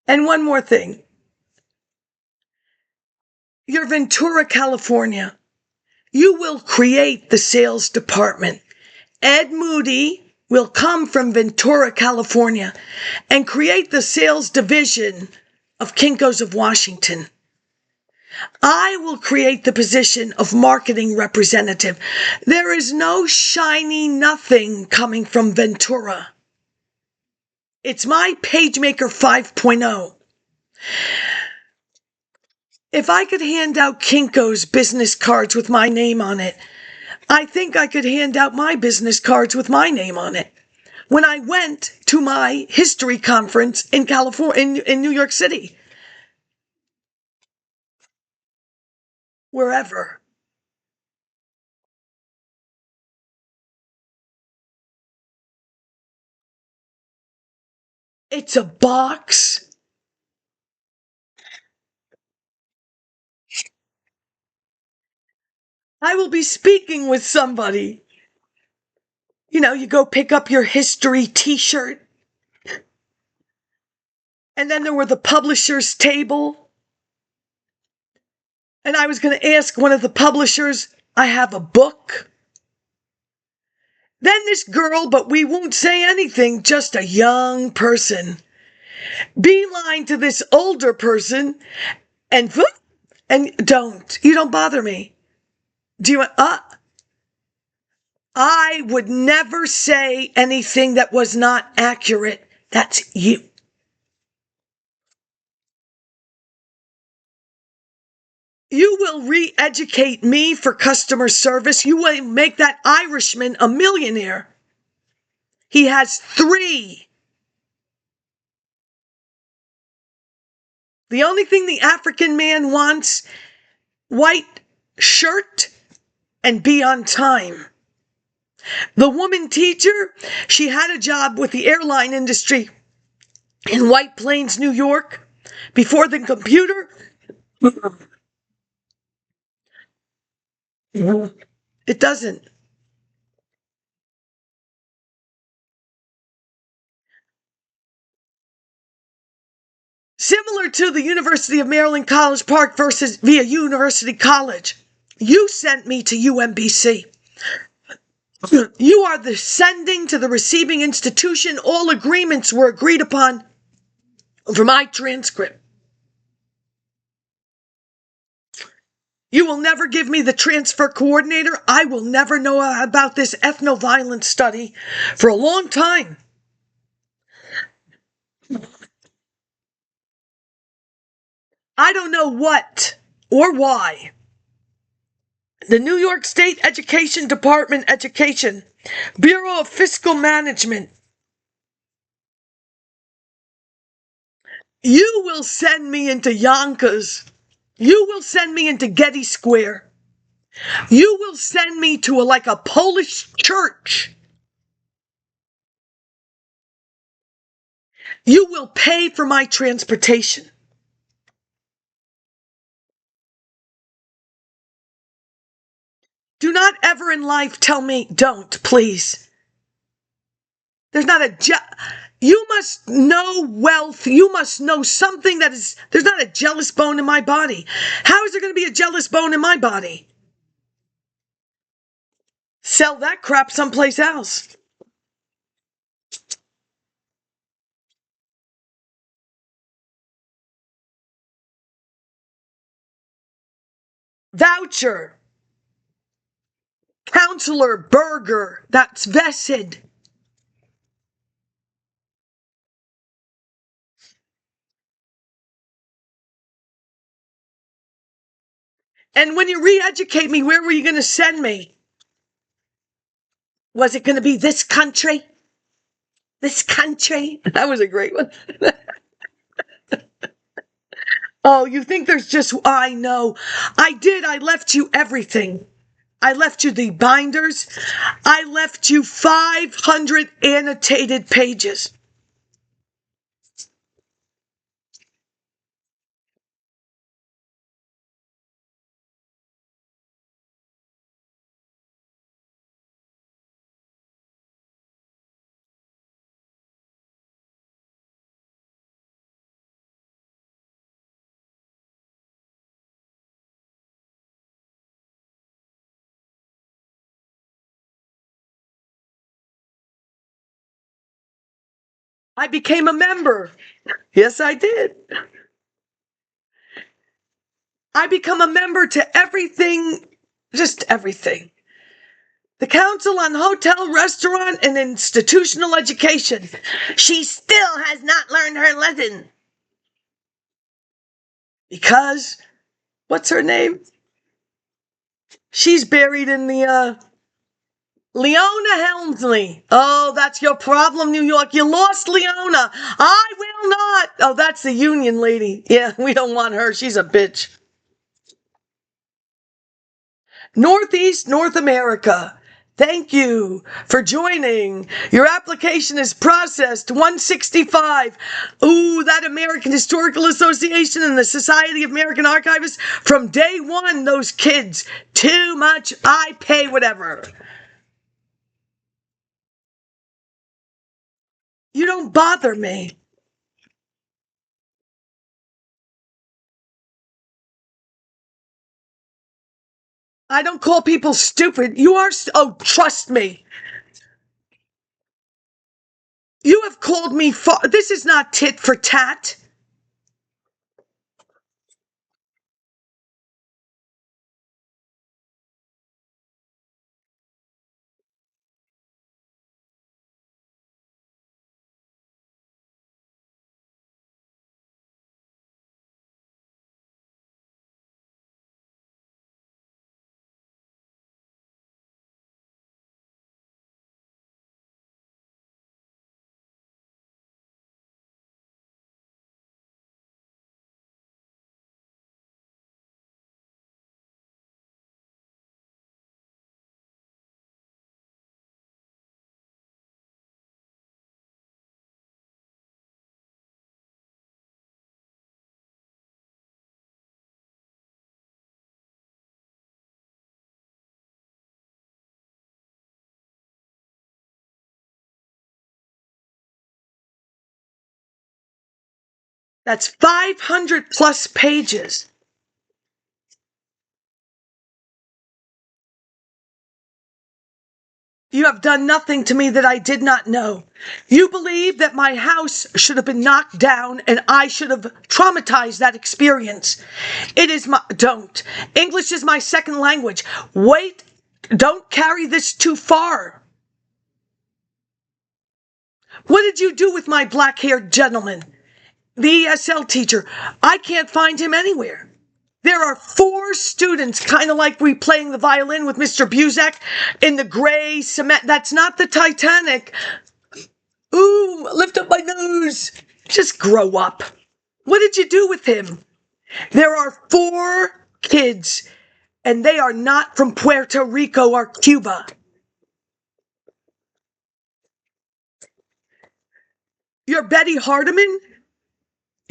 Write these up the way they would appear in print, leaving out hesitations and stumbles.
And one more thing. You're Ventura, California. You will create the sales department. Ed Moody will come from Ventura, California, and create the sales division of Kinko's of Washington. I will create the position of marketing representative. There is no shiny nothing coming from Ventura. It's my PageMaker 5.0. If I could hand out Kinko's business cards with my name on it, I think I could hand out my business cards with my name on it. When I went to my history conference in California, in New York City, wherever. It's a box. I will be speaking with somebody. You know, you go pick up your history t-shirt. And then there were the publisher's table. And I was going to ask one of the publishers, I have a book. Then this girl, but we won't say anything, just a young person, beeline to this older person, and you don't bother me. Do you want, I would never say anything that was not accurate. That's you. You will re-educate me for customer service. You will make that Irishman a millionaire. He has 3. The only thing the African man wants, white shirt and be on time. The woman teacher, she had a job with the airline industry in White Plains, New York, before the computer. It doesn't. Similar to the University of Maryland College Park versus via University College. You sent me to UMBC. You are the sending to the receiving institution. All agreements were agreed upon for my transcript. You will never give me the transfer coordinator. I will never know about this ethno-violence study for a long time. I don't know what or why. The New York State Education Department, Education, Bureau of Fiscal Management. You will send me into Yonkers. You will send me into Getty Square. You will send me to like a Polish church. You will pay for my transportation. Do not ever in life tell me, don't, please. There's not a you must know wealth. You must know something that is, there's not a jealous bone in my body. How is there going to be a jealous bone in my body? Sell that crap someplace else. Voucher. Counselor Burger. That's vested. And when you re-educate me, where were you going to send me? Was it going to be this country? This country? That was a great one. Oh, you think there's just, I know. I did. I left you everything. I left you the binders. I left you 500 annotated pages. I became a member. Yes, I did. I become a member to everything, just everything. The Council on Hotel, Restaurant, and Institutional Education. She still has not learned her lesson. Because, what's her name? She's buried in the, Leona Helmsley. Oh, that's your problem, New York. You lost Leona. I will not. Oh, that's the union lady. Yeah, we don't want her. She's a bitch. Northeast North America. Thank you for joining. Your application is processed. 165. Ooh, that American Historical Association and the Society of American Archivists. From day one, those kids. Too much. I pay whatever. You don't bother me. I don't call people stupid. You are, oh, trust me. You have called me, this is not tit for tat. That's 500 plus pages. You have done nothing to me that I did not know. You believe that my house should have been knocked down and I should have traumatized that experience. It is my, don't. English is my second language. Wait, don't carry this too far. What did you do with my black-haired gentleman? The ESL teacher. I can't find him anywhere. There are 4 students, kind of like we playing the violin with Mr. Buzak in the gray cement. That's not the Titanic. Ooh, lift up my nose. Just grow up. What did you do with him? There are 4 kids, and they are not from Puerto Rico or Cuba. You're Betty Hardiman?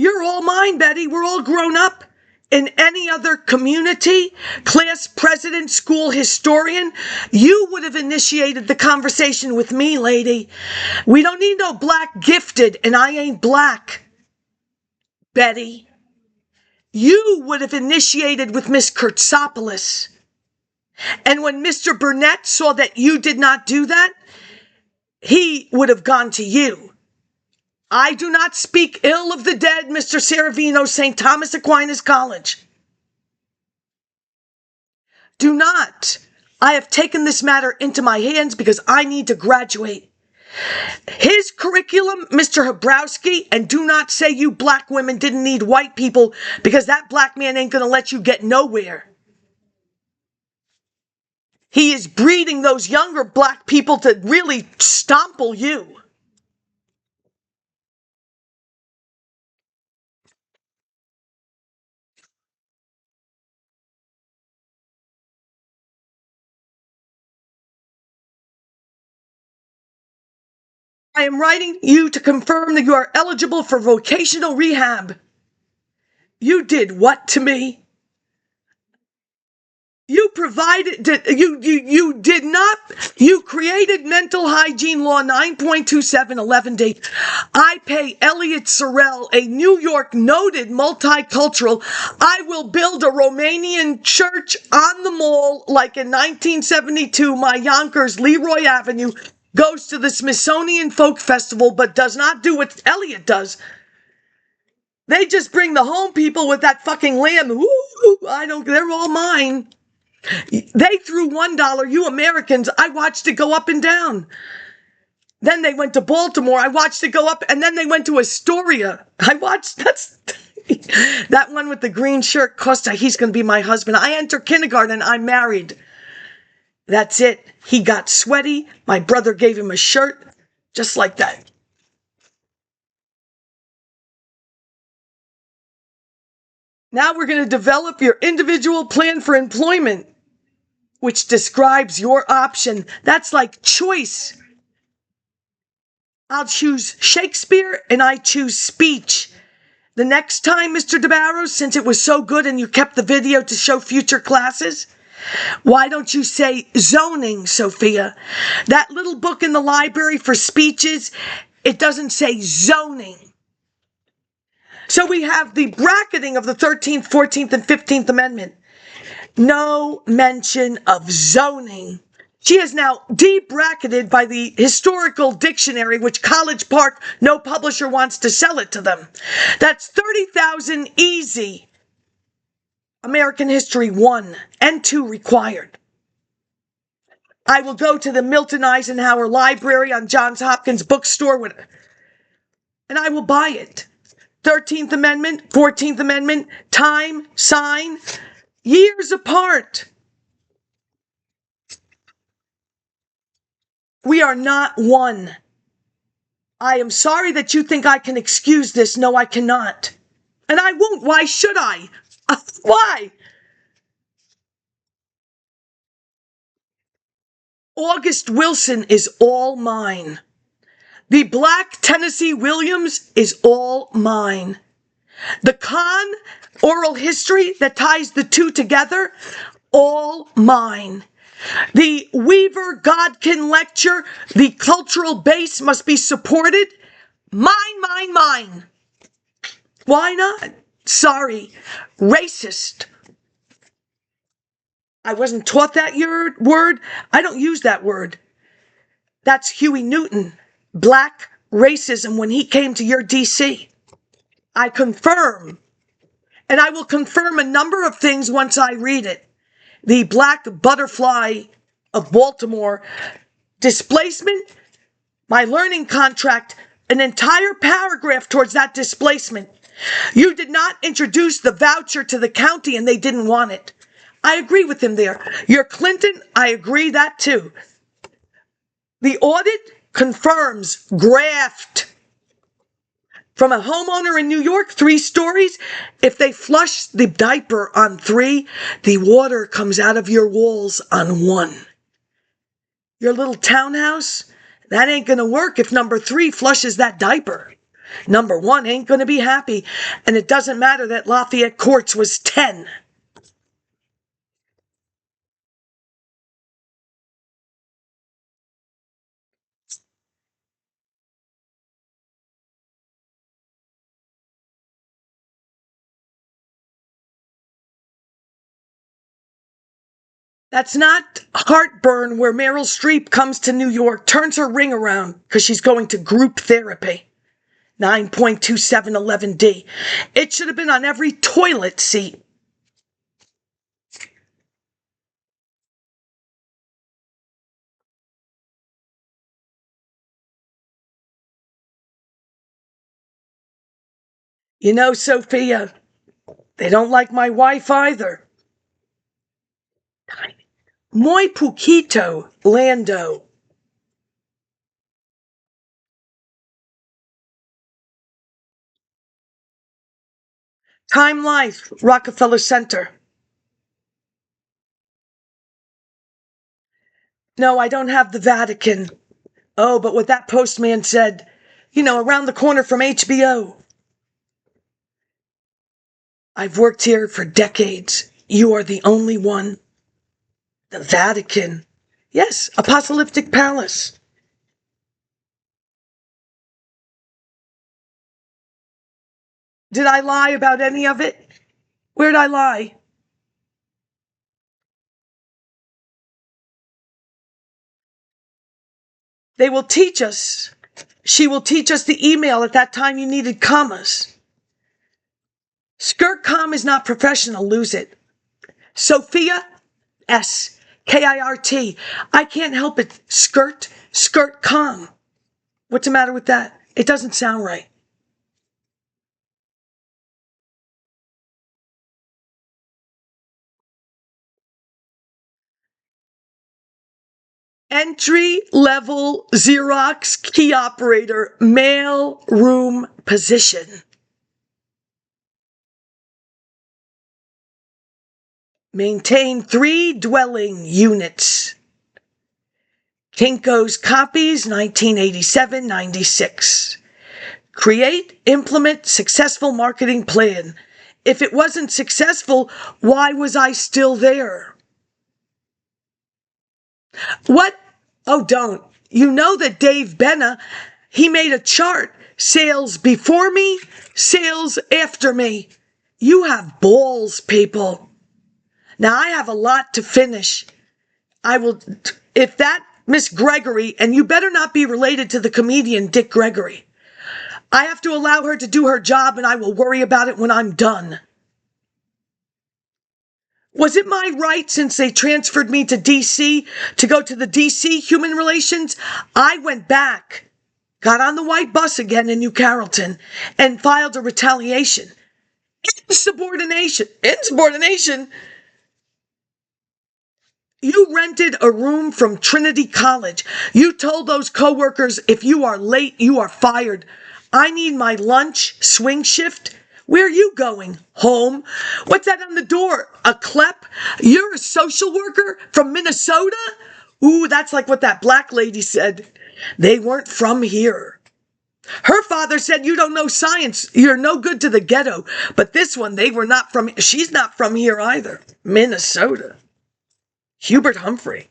You're all mine, Betty. We're all grown up. In any other community, class president, school historian, you would have initiated the conversation with me, lady. We don't need no black gifted, and I ain't black. Betty, you would have initiated with Miss Kurtzopoulos. And when Mr. Burnett saw that you did not do that, he would have gone to you. I do not speak ill of the dead, Mr. Saravino, St. Thomas Aquinas College. Do not. I have taken this matter into my hands because I need to graduate. His curriculum, Mr. Habrowski, and do not say you black women didn't need white people because that black man ain't going to let you get nowhere. He is breeding those younger black people to really stomple you. I am writing you to confirm that you are eligible for vocational rehab. You did what to me? You provided, you did not, you created mental hygiene law 9.27 11D. I pay Elliot Sorrell, a New York noted multicultural. I will build a Romanian church on the mall like in 1972, my Yonkers, Leroy Avenue. goes to the Smithsonian Folk Festival, but does not do what Elliot does. They just bring the home people with that fucking lamb. Ooh, they're all mine. They threw $1, you Americans, I watched it go up and down. Then they went to Baltimore, I watched it go up, and then they went to Astoria. That one with the green shirt, Costa, he's going to be my husband. I enter kindergarten, I'm married. That's it. He got sweaty. My brother gave him a shirt, just like that. Now we're going to develop your individual plan for employment, which describes your option. That's like choice. I'll choose Shakespeare and I choose speech. The next time, Mr. DeBarros, since it was so good and you kept the video to show future classes, why don't you say zoning, Sophia? That little book in the library for speeches, it doesn't say zoning. So we have the bracketing of the 13th, 14th, and 15th Amendment. No mention of zoning. She is now de-bracketed by the historical dictionary, which College Park, no publisher wants to sell it to them. That's 30,000 easy. American History 1 and 2 required. I will go to the Milton Eisenhower Library on Johns Hopkins bookstore and I will buy it. 13th Amendment, 14th Amendment, time, sign, years apart. We are not one. I am sorry that you think I can excuse this. No, I cannot. And I won't. Why should I? Why? August Wilson is all mine. The Black Tennessee Williams is all mine. The Kahn oral history that ties the two together, all mine. The Weaver Godkin lecture, the cultural base must be supported. Mine, mine, mine. Why not? Sorry. Racist. I wasn't taught that word. I don't use that word. That's Huey Newton. Black racism when he came to your DC. I confirm. And I will confirm a number of things once I read it. The Black Butterfly of Baltimore displacement, my learning contract, an entire paragraph towards that displacement. You did not introduce the voucher to the county and they didn't want it. I agree with him there. Your Clinton, I agree that too. The audit confirms graft. From a homeowner in New York, 3 stories, if they flush the diaper on 3, the water comes out of your walls on 1. Your little townhouse, that ain't gonna work if number 3 flushes that diaper. Number 1 ain't gonna be happy, and it doesn't matter that Lafayette Courts was 10. That's not heartburn where Meryl Streep comes to New York, turns her ring around because she's going to group therapy. 9.2711D. It should have been on every toilet seat. You know, Sophia, they don't like my wife either. Muy poquito, Lando. Time Life, Rockefeller Center. No, I don't have the Vatican. Oh, but what that postman said, you know, around the corner from HBO. I've worked here for decades. You are the only one. The Vatican. Yes, Apostolic Palace. Did I lie about any of it? Where'd I lie? They will teach us. She will teach us the email at that time you needed commas. Skirt com is not professional, lose it. Sophia S. K-I-R-T. I can't help it. Skirt com. What's the matter with that? It doesn't sound right. Entry-level Xerox key operator, mail room position. Maintain 3 dwelling units. Kinko's copies, 1987-96. Create, implement successful marketing plan. If it wasn't successful, why was I still there? What? Oh, don't. You know that Dave Benna, he made a chart. Sales before me, sales after me. You have balls, people. Now, I have a lot to finish. I will, if that Miss Gregory, and you better not be related to the comedian Dick Gregory. I have to allow her to do her job, and I will worry about it when I'm done. Was it my right, since they transferred me to D.C., to go to the D.C. Human Relations? I went back, got on the white bus again in New Carrollton, and filed a retaliation. Insubordination. You rented a room from Trinity College. You told those coworkers, if you are late, you are fired. I need my lunch, swing shift. Where are you going? Home. What's that on the door? A CLEP? You're a social worker from Minnesota? Ooh, that's like what that black lady said. They weren't from here. Her father said, you don't know science. You're no good to the ghetto. But this one, they were not from, she's not from here either. Minnesota. Hubert Humphrey.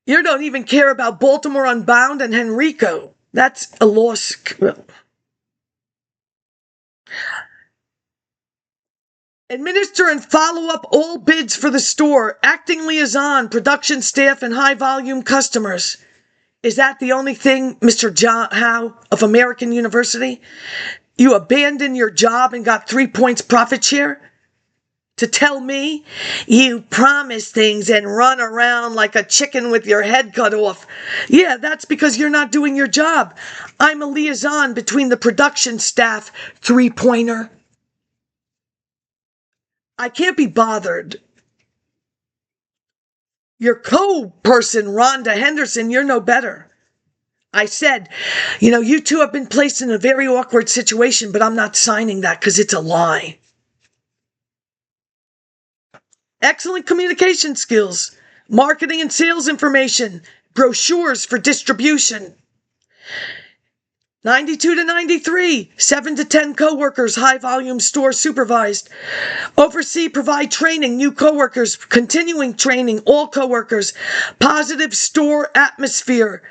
You don't even care about Baltimore Unbound and Henrico. That's a loss. Administer and follow up all bids for the store, acting liaison, production staff, and high volume customers. Is that the only thing, Mr. John Howe of American University? You abandoned your job and got 3 points profit share? To tell me you promise things and run around like a chicken with your head cut off. Yeah, that's because you're not doing your job. I'm a liaison between the production staff, 3-pointer. I can't be bothered. Your co-person, Rhonda Henderson, you're no better. I said, you two have been placed in a very awkward situation, but I'm not signing that because it's a lie. Excellent communication skills, marketing and sales information, brochures for distribution. 92 to 93, 7 to 10 coworkers, high volume store supervised. Oversee, provide training, new coworkers, continuing training, all coworkers. Positive store atmosphere.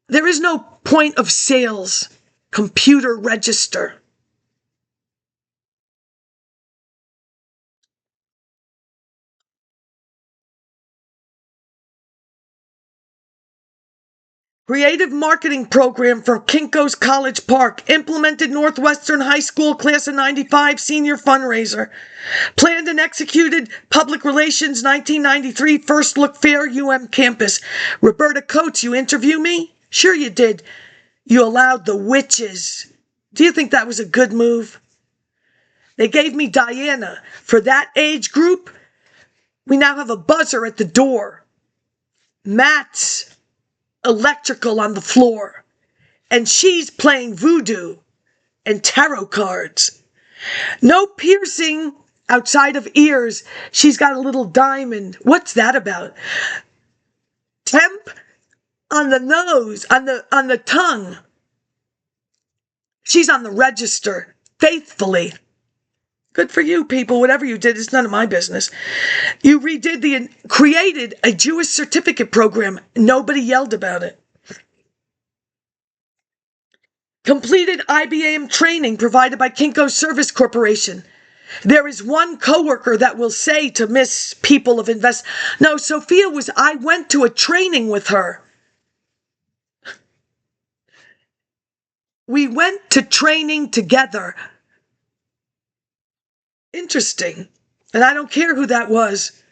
There is no point of sales. Computer register. Creative marketing program for Kinko's College Park. Implemented Northwestern High School class of 95 senior fundraiser. Planned and executed public relations 1993 first look fair campus. Roberta Coates, you interview me? Sure you did. You allowed the witches. Do you think that was a good move? They gave me Diana. For that age group, we now have a buzzer at the door. Matt's electrical on the floor, and she's playing voodoo and tarot cards. No piercing outside of ears. She's got a little diamond. What's that about? Temp on the nose, on the tongue. She's on the register faithfully. Good for you, people. Whatever you did, it's none of my business. You created a Jewish certificate program. Nobody yelled about it. Completed IBM training provided by Kinko Service Corporation. There is one coworker that will say to Miss People of Invest, no, I went to a training with her. We went to training together. Interesting. And I don't care who that was.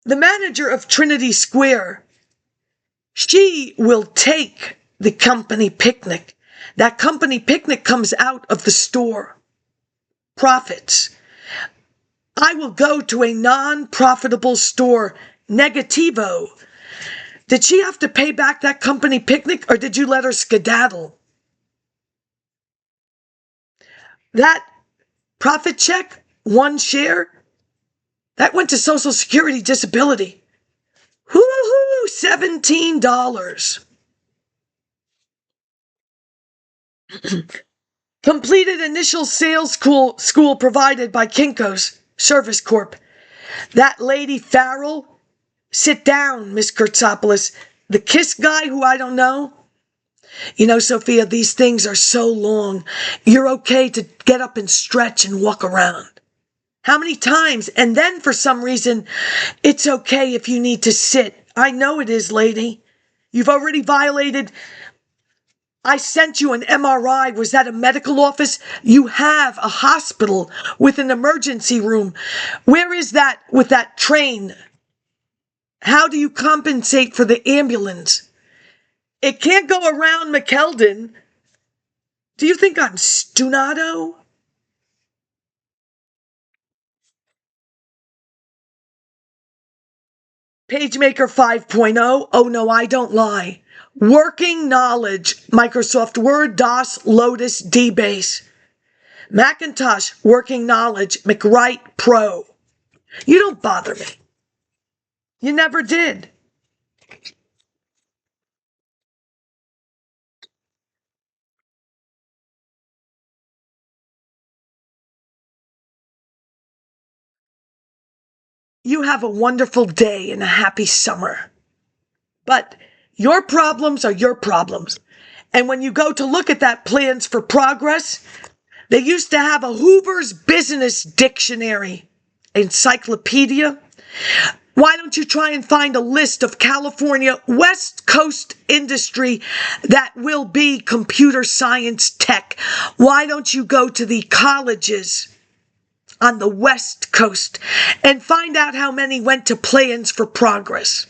The manager of Trinity Square, she will take the company picnic. That company picnic comes out of the store profits. I will go to a non-profitable store, negativo. Did she have to pay back that company picnic, or did you let her skedaddle? That profit check, one share, that went to Social Security disability. Woo-hoo, $17. Completed initial sales school provided by Kinko's Service Corp. That lady Farrell, sit down, Miss Kurtzopoulos. The KISS guy who I don't know. You know, Sophia, these things are so long. You're okay to get up and stretch and walk around. How many times? And then for some reason, it's okay if you need to sit. I know it is, lady. You've already violated. I sent you an MRI. Was that a medical office? You have a hospital with an emergency room. Where is that with that train? How do you compensate for the ambulance? It can't go around McKeldin. Do you think I'm Stunato? PageMaker 5.0. Oh no, I don't lie. Working knowledge. Microsoft Word, DOS, Lotus, DBase. Macintosh, working knowledge. McWrite Pro. You don't bother me. You never did. You have a wonderful day and a happy summer. But your problems are your problems. And when you go to look at that Plans for Progress, they used to have a Hoover's Business Dictionary encyclopedia. Why don't you try and find a list of California West Coast industry that will be computer science tech? Why don't you go to the colleges on the West Coast and find out how many went to Plans for Progress?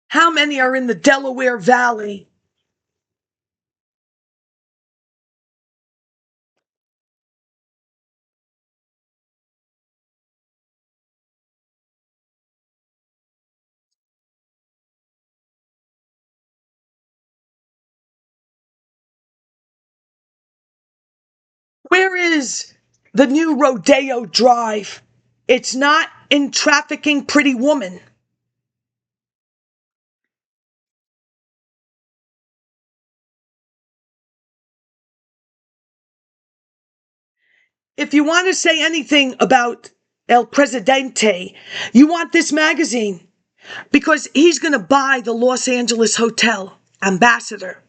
How many are in the Delaware Valley? Where is the new Rodeo Drive? It's not in Trafficking Pretty Woman. If you want to say anything about El Presidente, you want this magazine because he's going to buy the Los Angeles Hotel, Ambassador,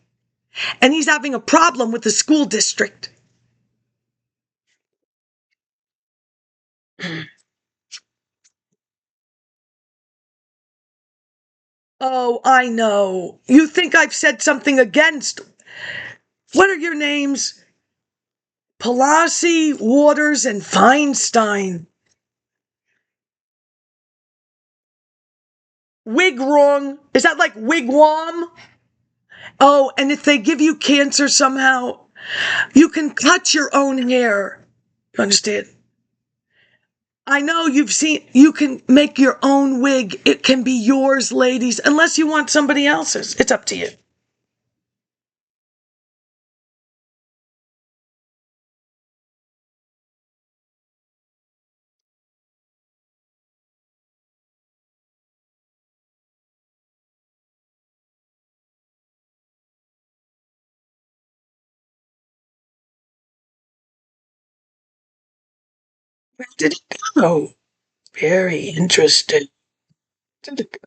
and he's having a problem with the school district. Oh, I know. You think I've said something against. What are your names? Pelosi, Waters, and Feinstein. Wig wrong. Is that like wigwam? Oh, and if they give you cancer somehow, you can cut your own hair. You understand? I know you've seen, you can make your own wig. It can be yours, ladies, unless you want somebody else's. It's up to you. Where did it go? Very interesting. Did it go?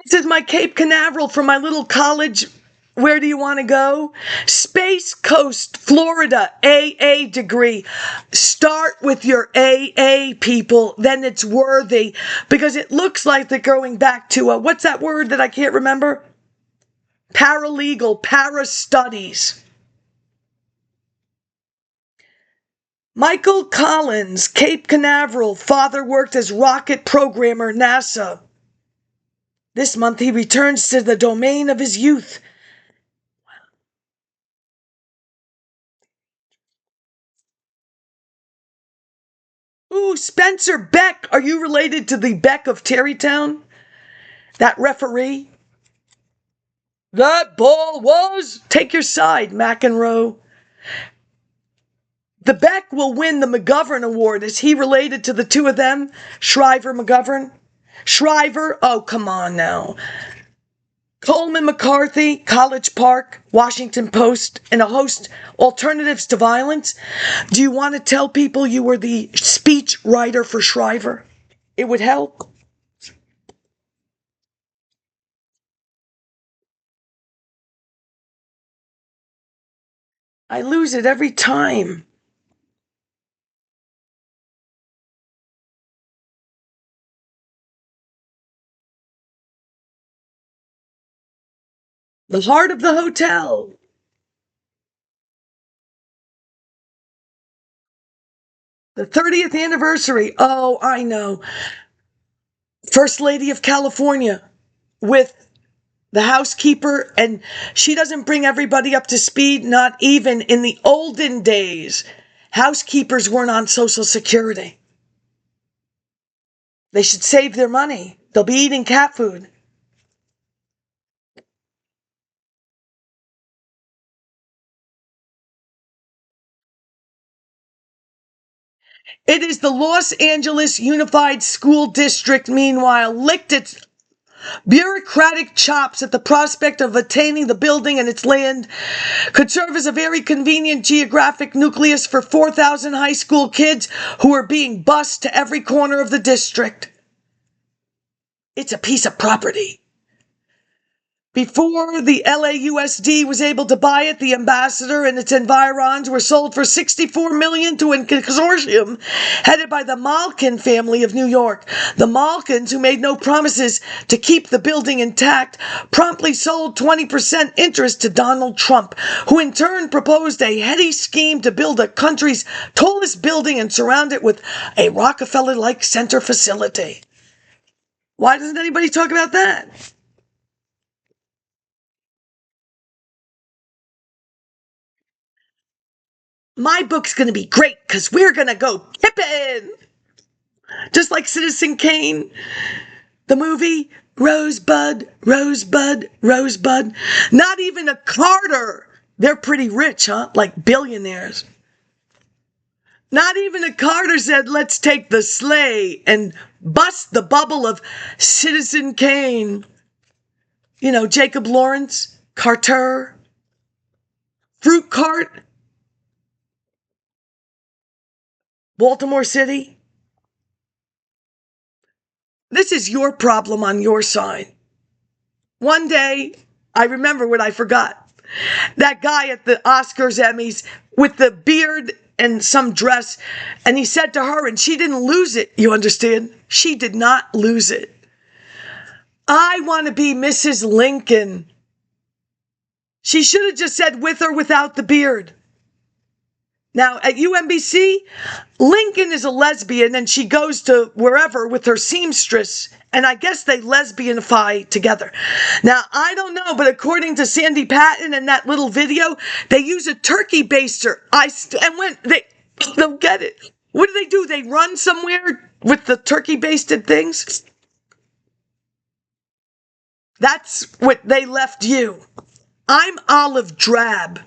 This is my Cape Canaveral from my little college. Where do you want to go? Space Coast, Florida, AA degree. Start with your AA, people. Then it's worthy. Because it looks like they're going back to, what's that word that I can't remember? Paralegal, para-studies. Michael Collins, Cape Canaveral. Father worked as rocket programmer, NASA. This month he returns to the domain of his youth. Ooh, Spencer Beck. Are you related to the Beck of Terrytown? That referee? That ball was... Take your side, McEnroe. The Beck will win the McGovern Award. Is he related to the two of them? Shriver, McGovern? Shriver? Oh, come on now. Coleman McCarthy, College Park, Washington Post, and a host, Alternatives to Violence. Do you want to tell people you were the speech writer for Shriver? It would help. I lose it every time. The heart of the hotel. The 30th anniversary. Oh, I know. First Lady of California with the housekeeper, and she doesn't bring everybody up to speed, not even in the olden days. Housekeepers weren't on Social Security. They should save their money. They'll be eating cat food. It is the Los Angeles Unified School District, meanwhile, licked its bureaucratic chops at the prospect of attaining the building and its land could serve as a very convenient geographic nucleus for 4,000 high school kids who are being bused to every corner of the district. It's a piece of property. Before the LAUSD was able to buy it, the Ambassador and its environs were sold for $64 million to a consortium headed by the Malkin family of New York. The Malkins, who made no promises to keep the building intact, promptly sold 20% interest to Donald Trump, who in turn proposed a heady scheme to build the country's tallest building and surround it with a Rockefeller-like center facility. Why doesn't anybody talk about that? My book's going to be great because we're going to go kipping. Just like Citizen Kane, the movie, Rosebud, Rosebud, Rosebud. Not even a Carter. They're pretty rich, huh? Like billionaires. Not even a Carter said, let's take the sleigh and bust the bubble of Citizen Kane. You know, Jacob Lawrence, Carter, Fruit Cart, Baltimore City. This is your problem on your side. One day, I remember what I forgot. That guy at the Oscars, Emmys, with the beard and some dress, and he said to her, and she didn't lose it, you understand? She did not lose it. I want to be Mrs. Lincoln. She should have just said with or without the beard. Now, at UMBC, Lincoln is a lesbian, and she goes to wherever with her seamstress, and I guess they lesbianify together. Now, I don't know, but according to Sandy Patton and that little video, they use a turkey baster. They don't get it. What do? They run somewhere with the turkey basted things? That's what they left you. I'm olive drab.